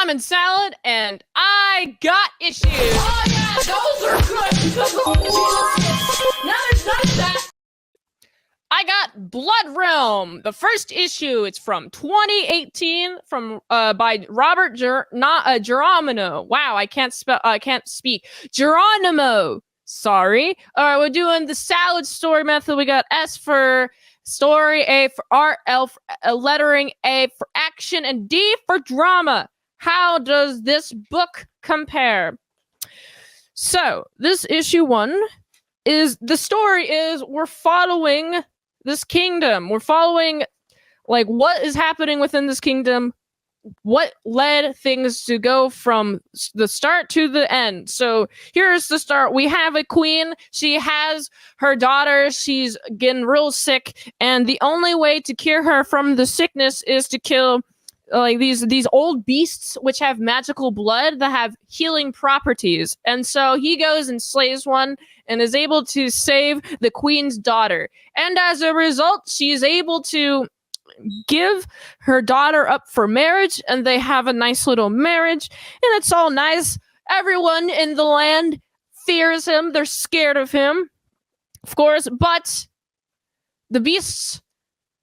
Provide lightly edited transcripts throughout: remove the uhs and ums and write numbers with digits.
I'm in salad, and I got issues. Oh yeah, those are good because now there's none of that. I got Blood Realm, the first issue. It's from 2018, from by Robert Geronimo. Wow, I can't speak. Geronimo. Sorry. All right, we're doing the salad story method. We got S for story, A for art, L for lettering, A for action, and D for drama. How does this book compare? So, this issue 1 is the story is we're following this kingdom. We're following like what is happening within this kingdom, what led things to go from the start to the end. So here's the start. We have a queen. She has her daughter. She's getting real sick, and the only way to cure her from the sickness is to kill like these old beasts which have magical blood that have healing properties. And so he goes and slays one and is able to save the queen's daughter. And as a result, she is able to give her daughter up for marriage, and they have a nice little marriage, and it's all nice. Everyone in the land fears him. They're scared of him, of course, but the beasts,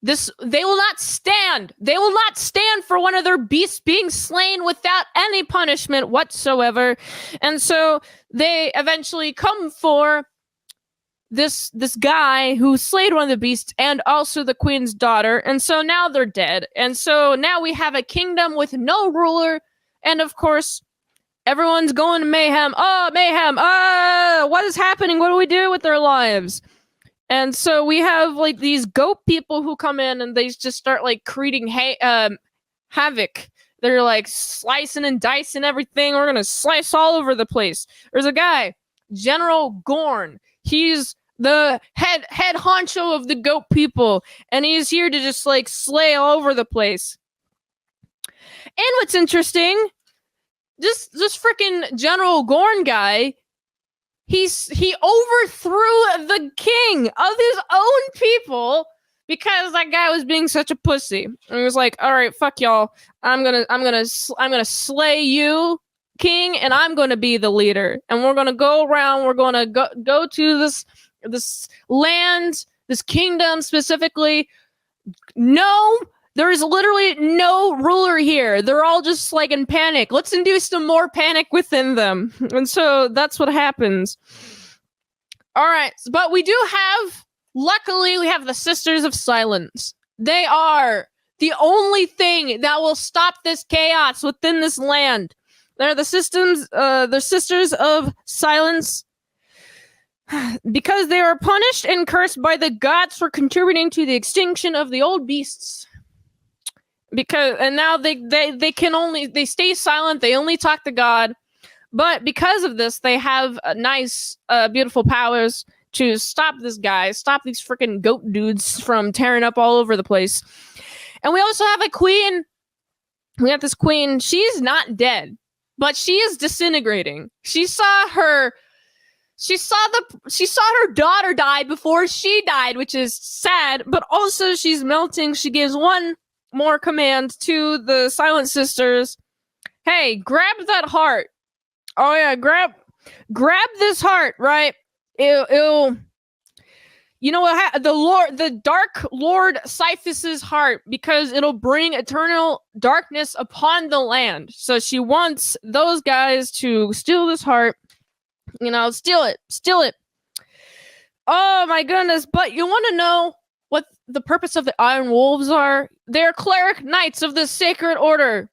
they will not stand. They will not stand for one of their beasts being slain without any punishment whatsoever. And so they eventually come for this guy who slayed one of the beasts and also the queen's daughter. And so now they're dead. And so now we have a kingdom with no ruler. And of course, everyone's going to mayhem. Oh, mayhem. What is happening? What do we do with their lives? And so we have like these goat people who come in and they just start like creating havoc. They're like slicing and dicing everything. We're gonna slice all over the place. There's a guy, General Gorn. He's the head honcho of the goat people, and he's here to just like slay all over the place. And what's interesting, this freaking General Gorn guy, he overthrew the king of his own people because that guy was being such a pussy. And he was like, "All right, fuck y'all. I'm gonna slay you, king, and I'm gonna be the leader. And we're gonna go around. We're gonna go to this land, this kingdom specifically. No, there is literally no ruler here. They're all just like in panic. Let's induce some more panic within them." And so that's what happens. All right, but luckily we have the Sisters of Silence. They are the only thing that will stop this chaos within this land. They're the Sisters of Silence because they are punished and cursed by the gods for contributing to the extinction of the old beasts. And now they stay silent. They only talk to God, but because of this, they have nice, beautiful powers to stop this guy, stop these freaking goat dudes from tearing up all over the place. And we also have a queen. We have this queen. She's not dead, but she is disintegrating. She saw her daughter die before she died, which is sad, but also she's melting. She gives one more command to the Silent Sisters. Hey, grab that heart. Oh yeah, grab this heart, right? It'll you know what? The Dark Lord Siphus's heart, because it'll bring eternal darkness upon the land. So she wants those guys to steal this heart. You know, steal it. Oh my goodness! But you want to know what the purpose of the Iron Wolves are? They're cleric knights of the Sacred Order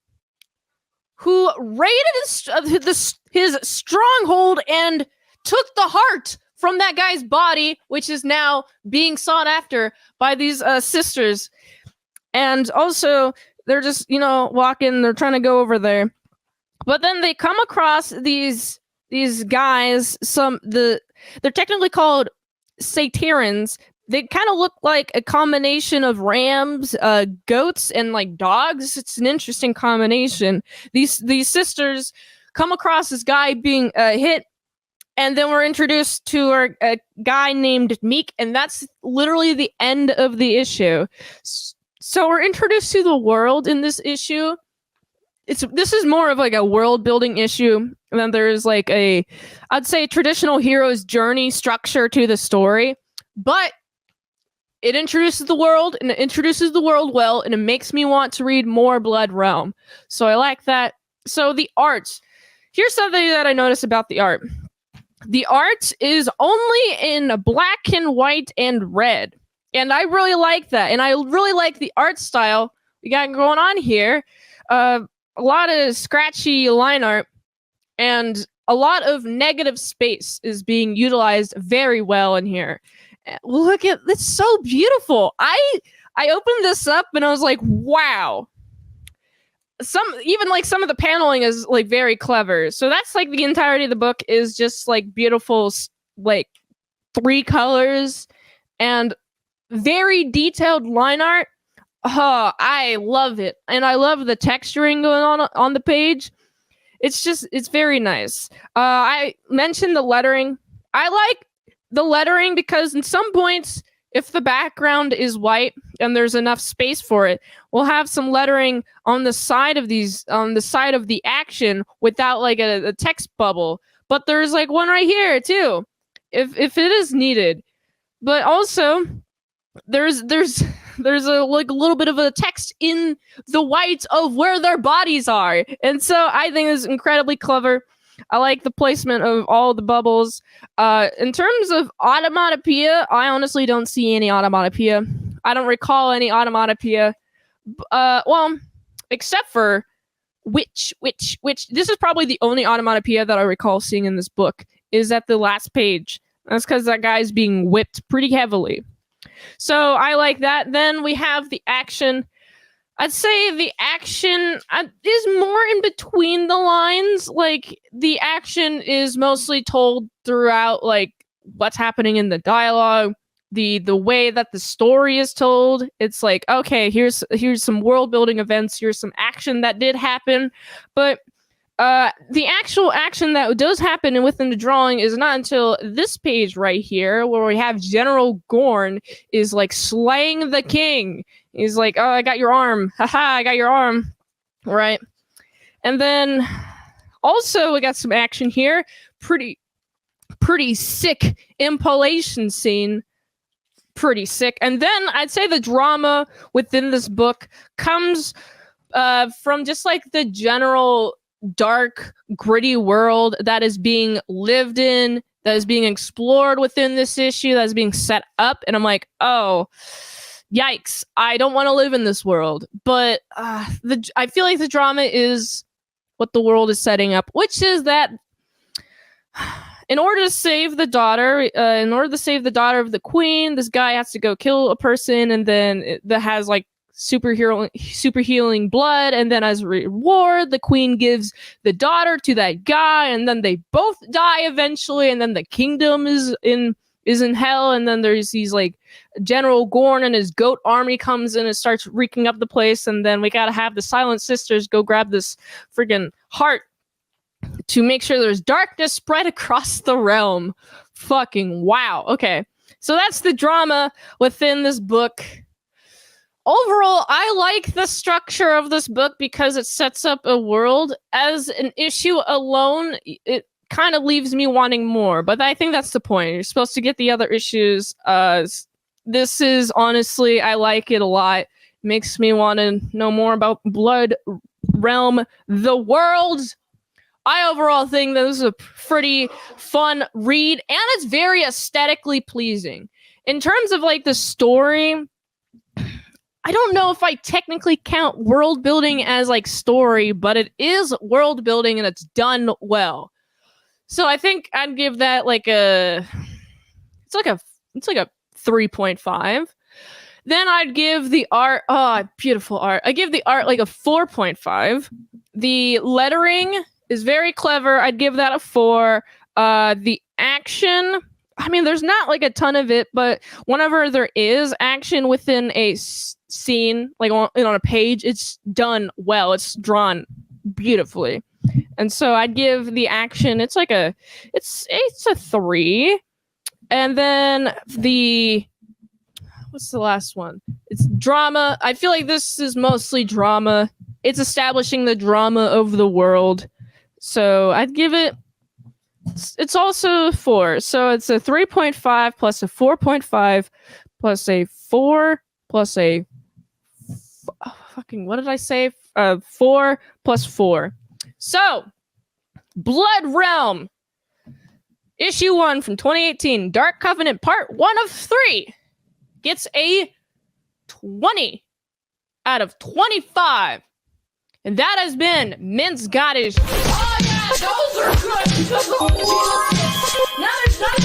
who raided his stronghold and took the heart from that guy's body, which is now being sought after by these sisters. And also, they're just, walking, they're trying to go over there. But then they come across these guys, they're technically called Satirans. They kind of look like a combination of rams, goats, and like dogs. It's an interesting combination. These sisters come across this guy being hit, and then we're introduced to a guy named Meek, and that's literally the end of the issue. So we're introduced to the world in this issue. this is more of like a world building issue. And then there's like I'd say traditional hero's journey structure to the story, but it introduces the world and it introduces the world well, and it makes me want to read more Blood Realm. So I like that. So the art. Here's something that I noticed about the art. The art is only in black and white and red. And I really like that. And I really like the art style we got going on here. A lot of scratchy line art and a lot of negative space is being utilized very well in here. Look at it's so beautiful. I opened this up and I was like, wow. Some of the paneling is like very clever. So that's like the entirety of the book is just like beautiful, like 3 colors and very detailed line art. Oh, I love it. And I love the texturing going on the page. It's very nice. I mentioned the lettering. I like the lettering because in some points, if the background is white and there's enough space for it, we'll have some lettering on the side of the action without like a text bubble. But there's like one right here too, if it is needed. But also, there's a like a little bit of a text in the white of where their bodies are, and so I think it's incredibly clever. I like the placement of all the bubbles. In terms of automatopoeia, I honestly don't see any automatopoeia. I don't recall any automatopoeia. Well, except for which this is probably the only automatopoeia that I recall seeing in this book is at the last page. That's because that guy's being whipped pretty heavily. So I like that. Then we have the action. I'd say the action is more in between the lines. Like, the action is mostly told throughout, like, what's happening in the dialogue, the way that the story is told. It's like, okay, here's some world building events, here's some action that did happen, but the actual action that does happen within the drawing is not until this page right here, where we have General Gorn is like slaying the king. He's like, oh, I got your arm. Haha, I got your arm. Right. And then also we got some action here. Pretty sick impalation scene. Pretty sick. And then I'd say the drama within this book comes from just like the general dark, gritty world that is being lived in, that is being explored within this issue, that is being set up. And I'm like, oh, yikes, I don't want to live in this world. But I feel like the drama is what the world is setting up, which is that in order to save the daughter of the queen, this guy has to go kill a person, and then that has like super healing blood, and then as a reward the queen gives the daughter to that guy, and then they both die eventually, and then the kingdom is in hell, and then there's these like General Gorn and his goat army comes in and starts wreaking up the place, and then we gotta have the Silent Sisters go grab this friggin' heart to make sure there's darkness spread across the realm. Fucking wow. Okay, so that's the drama within this book. Overall, I like the structure of this book because it sets up a world. As an issue alone, it kind of leaves me wanting more, but I think that's the point. You're supposed to get the other issues. This is honestly, I like it a lot. Makes me want to know more about Blood Realm, the world. I overall think that this is a pretty fun read, and it's very aesthetically pleasing. In terms of like the story, I don't know if I technically count world building as like story, but it is world building and it's done well. So I think I'd give that like it's like a 3.5. Then I'd give the art, beautiful art. I give the art like a 4.5. The lettering is very clever. I'd give that a 4. The action, I mean, there's not like a ton of it, but whenever there is action within a scene, like on a page, it's done well. It's drawn beautifully. And so I'd give the action, it's a 3. And then what's the last one? It's drama. I feel like this is mostly drama. It's establishing the drama of the world. So I'd give it. It's also a 4. So it's a 3.5 plus a 4.5 plus a 4 plus a fucking what did I say? 4 plus 4. So Blood Realm issue 1 from 2018, Dark Covenant part 1 of 3 gets a 20 out of 25. And that has been Men's Scottish. Oh yeah, those are good because of the relic. Now there's not